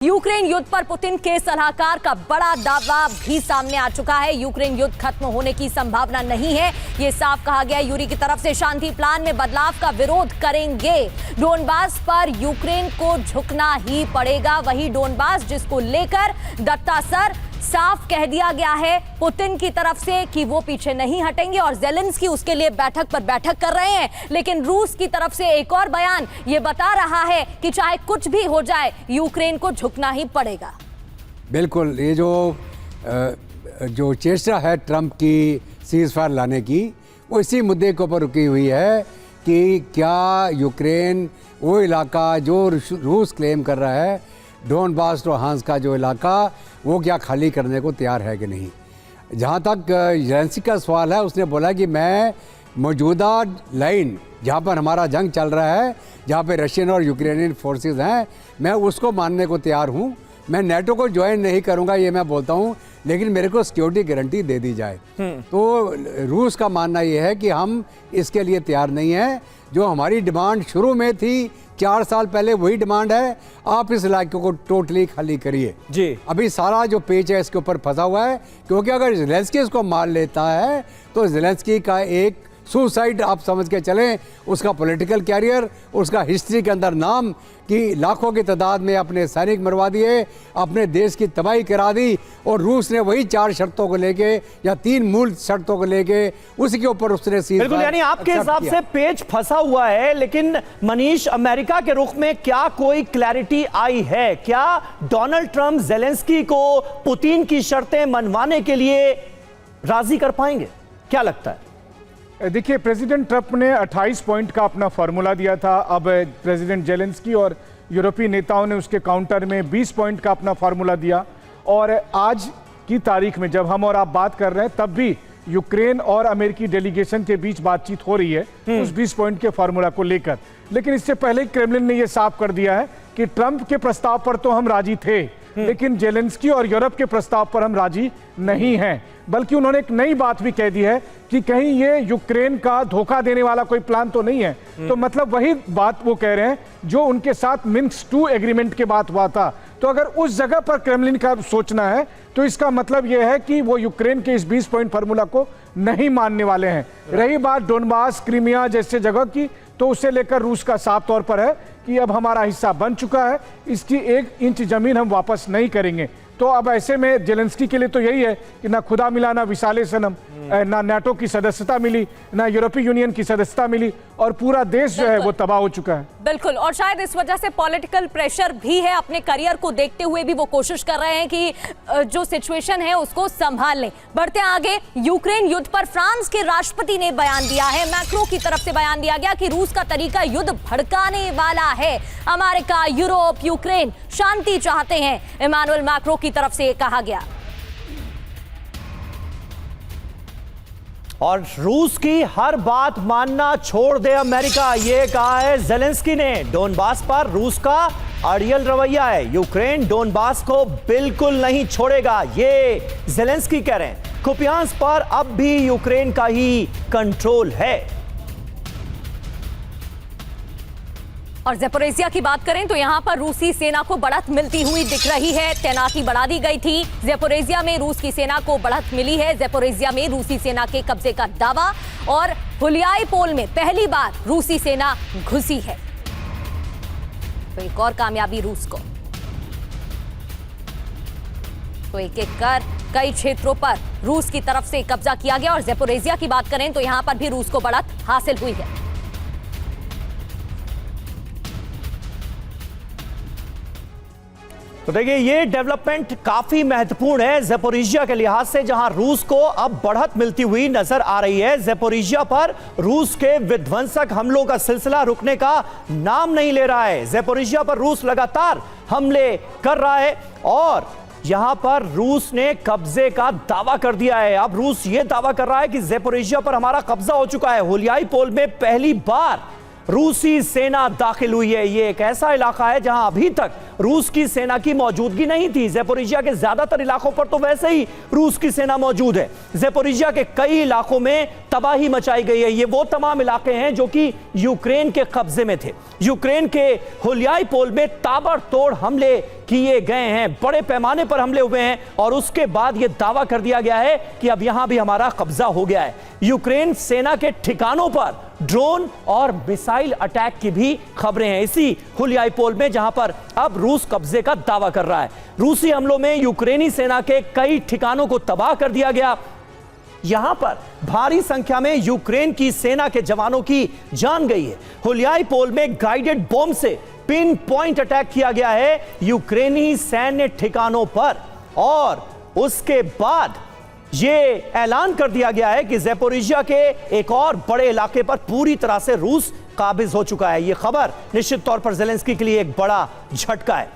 Ukraine युद्ध पर Putin के सलाहकार का बड़ा दावा भी सामने आ चुका है। यूक्रेन युद्ध खत्म होने की संभावना नहीं है, ये साफ कहा गया। यूरी की तरफ से शांति प्लान में बदलाव का विरोध करेंगे। डोनबास पर यूक्रेन को झुकना ही पड़ेगा। वही डोनबास जिसको लेकर दत्तासर साफ कह दिया गया है पुतिन की तरफ से कि वो पीछे नहीं हटेंगे और ज़ेलेंस्की उसके लिए बैठक पर बैठक कर रहे हैं। लेकिन रूस की तरफ से एक और बयान ये बता रहा है कि चाहे कुछ भी हो जाए यूक्रेन को झुकना ही पड़ेगा। बिल्कुल, ये जो चेष्टा है ट्रंप की सीज फायर लाने की, वो इसी मुद्दे के ऊपर रुकी हुई है कि क्या यूक्रेन वो इलाका जो रूस क्लेम कर रहा है, डोनबास लुहांस्क का जो इलाका, वो क्या खाली करने को तैयार है कि नहीं। जहाँ तक ज़ेलेंस्की का सवाल है, उसने बोला कि मैं मौजूदा लाइन जहाँ पर हमारा जंग चल रहा है, जहाँ पे रशियन और यूक्रेनियन फोर्सेस हैं, मैं उसको मानने को तैयार हूँ। मैं नेटो को ज्वाइन नहीं करूँगा, ये मैं बोलता हूँ, लेकिन मेरे को सिक्योरिटी गारंटी दे दी जाए। तो रूस का मानना ये है कि हम इसके लिए तैयार नहीं हैं। जो हमारी डिमांड शुरू में थी 4 साल पहले, वही डिमांड है, आप इस इलाके को टोटली खाली करिए जी। अभी सारा जो पेच है इसके ऊपर फंसा हुआ है, क्योंकि अगर ज़ेलेंस्की इसको मान लेता है तो ज़ेलेंस्की का एक सुसाइड आप समझ के चलें, उसका पॉलिटिकल कैरियर, उसका हिस्ट्री के अंदर नाम कि लाखों की तादाद में अपने सैनिक मरवा दिए, अपने देश की तबाही करा दी। और रूस ने वही 4 शर्तों को लेके या 3 मूल शर्तों को लेके उसी के ऊपर उसने बिल्कुल, यानी आपके हिसाब से पेच फंसा हुआ है। लेकिन मनीष, अमेरिका के रुख में क्या कोई क्लैरिटी आई है? क्या डोनाल्ड ट्रंप ज़ेलेंस्की को पुतिन की शर्तें मनवाने के लिए राजी कर पाएंगे? क्या लगता है? देखिए, प्रेसिडेंट ट्रंप ने 28 पॉइंट का अपना फार्मूला दिया था। अब प्रेसिडेंट ज़ेलेंस्की और यूरोपीय नेताओं ने उसके काउंटर में 20 पॉइंट का अपना फार्मूला दिया। और आज की तारीख में जब हम और आप बात कर रहे हैं, तब भी यूक्रेन और अमेरिकी डेलीगेशन के बीच बातचीत हो रही है उस 20 पॉइंट के फार्मूला को लेकर। लेकिन इससे पहले क्रेमलिन ने यह साफ कर दिया है कि ट्रंप के प्रस्ताव पर तो हम राजी थे, लेकिन ज़ेलेंस्की और यूरोप के प्रस्ताव पर हम राजी नहीं हैं। बल्कि उन्होंने एक नई बात भी कह दी है कि कहीं ये यूक्रेन का धोखा देने वाला कोई प्लान तो नहीं है। तो मतलब वही बात वो कह रहे हैं जो उनके साथ मिन्स्क 2 एग्रीमेंट के बात हुआ था। तो अगर उस जगह पर क्रेमलिन का सोचना है तो इसका मतलब यह है कि वो यूक्रेन के इस 20 पॉइंट फार्मूला को नहीं मानने वाले हैं। रही बात डोनबास, क्रीमिया जैसे जगह की, तो उसे लेकर रूस का साफ तौर पर है कि अब हमारा हिस्सा बन चुका है, इसकी 1 इंच जमीन हम वापस नहीं करेंगे। तो अब ऐसे में ज़ेलेंस्की के लिए तो यही है कि ना खुदा मिला, ना विसाले सनम, ना नाटो की सदस्यता मिली, ना यूरोपीय यूनियन की सदस्यता मिली, और पूरा देश जो है वो तबाह हो चुका है। बिल्कुल, और शायद इस वजह से पॉलिटिकल प्रेशर भी है। अपने करियर को देखते हुए भी वो कोशिश कर रहे हैं कि जो सिचुएशन है उसको संभाल लें। बढ़ते आगे, यूक्रेन युद्ध पर फ्रांस के राष्ट्रपति ने बयान दिया है। मैक्रो की तरफ से बयान दिया गया कि रूस का तरीका युद्ध भड़काने वाला है। अमेरिका, यूरोप, यूक्रेन शांति चाहते हैं, इमानुएल मैक्रो की तरफ से कहा गया। और रूस की हर बात मानना छोड़ दे अमेरिका, ये कहा है ज़ेलेंस्की ने। डोनबास पर रूस का अड़ियल रवैया है, यूक्रेन डोनबास को बिल्कुल नहीं छोड़ेगा, ये ज़ेलेंस्की कह रहे हैं। कुपियांस पर अब भी यूक्रेन का ही कंट्रोल है। और ज़ेपोरिज़िया की बात करें तो यहां पर रूसी सेना को बढ़त मिलती हुई दिख रही है। तैनाती बढ़ा दी गई थी। ज़ेपोरिज़िया में रूस की सेना को बढ़त मिली है। ज़ेपोरिज़िया में रूसी सेना के कब्जे का दावा, और हुलियाई पोल में पहली बार रूसी सेना घुसी है। तो एक और कामयाबी रूस को। तो एक-एक कर कई क्षेत्रों पर रूस की तरफ से कब्जा किया गया। और ज़ेपोरिज़िया की बात करें तो यहां पर भी रूस को बढ़त हासिल हुई है। तो देखिए, ये डेवलपमेंट काफी महत्वपूर्ण है ज़ेपोरिज़िया के लिहाज से, जहां रूस को अब बढ़त मिलती हुई नजर आ रही है। ज़ेपोरिज़िया पर रूस के विध्वंसक हमलों का सिलसिला रुकने का नाम नहीं ले रहा है। ज़ेपोरिज़िया पर रूस लगातार हमले कर रहा है और यहां पर रूस ने कब्जे का दावा कर दिया है। अब रूस ये दावा कर रहा है कि ज़ेपोरिज़िया पर हमारा कब्जा हो चुका है। हुलियाई पोल में पहली बार रूसी सेना दाखिल हुई है। ये एक ऐसा इलाका है जहां अभी तक रूस की सेना की मौजूदगी नहीं थी। ज़ैपोरिज़िया के ज्यादातर इलाकों पर तो वैसे ही रूस की सेना मौजूद है। ज़ैपोरिज़िया के कई इलाकों में तबाही मचाई गई है। ये वो तमाम इलाके हैं जो कि यूक्रेन के कब्जे में थे। यूक्रेन के हुलियाईपोल में ताबड़तोड़ हमले किए गए हैं, बड़े पैमाने पर हमले हुए हैं और उसके बाद यह दावा कर दिया गया है कि अब यहां भी हमारा कब्जा हो गया है। यूक्रेन सेना के ठिकानों पर ड्रोन और मिसाइल अटैक की भी खबरें हैं इसी हुलियाईपोल में, जहां पर अब रूस कब्जे का दावा कर रहा है। रूसी हमलों में यूक्रेनी सेना के कई ठिकानों को तबाह कर दिया गया। यहां पर भारी संख्या में यूक्रेन की सेना के जवानों की जान गई है। हुलियाईपोल में गाइडेड बॉम्ब से पिन पॉइंट अटैक किया गया है यूक्रेनी सैन्य ठिकानों पर और उसके बाद यह ऐलान कर दिया गया है कि ज़ैपोरिज़िया के एक और बड़े इलाके पर पूरी तरह से रूस काबिज हो चुका है। यह खबर निश्चित तौर पर ज़ेलेंस्की के लिए एक बड़ा झटका है।